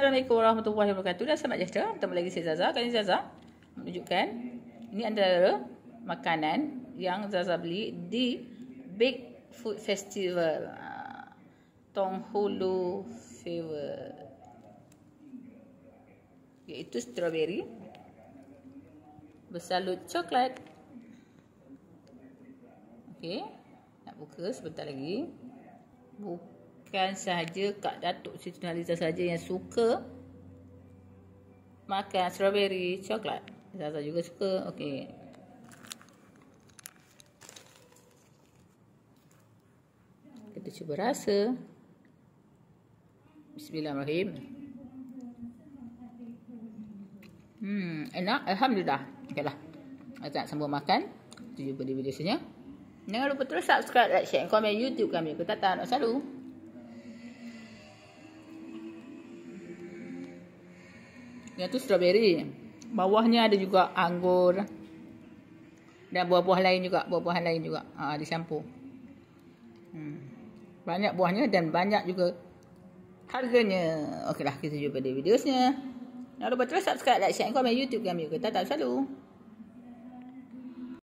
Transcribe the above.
Assalamualaikum warahmatullahi wabarakatuh. Dan selamat sejahtera. Bertemu lagi saya Zaza. Kali ini Zaza menunjukkan ini antara makanan yang Zaza beli di Big Food Festival Tonghulu Fever, iaitu strawberry bersalut coklat. Okey, nak buka sebentar lagi. Bukan sahaja Kak Datuk Siti Nurhaliza saja yang suka makan strawberry coklat. Zaza juga suka. Okey. Kita cuba rasa. Bismillahirrahmanirrahim. Enak. Alhamdulillah. Okeylah. Kita nak sambung makan. Kita jumpa di video selanjutnya. Jangan lupa terus subscribe, like, share, komen YouTube kami. Ketatan. Assalamualaikum. Yang tu strawberry. Bawahnya ada juga anggur. Dan buah-buah lain juga. Buah-buahan lain juga. Dicampur. Banyak buahnya dan banyak juga harganya. Okeylah, kita jumpa di video selanjutnya. Jangan lupa terus subscribe, like, share, komen YouTube kami. Kita tak selalu.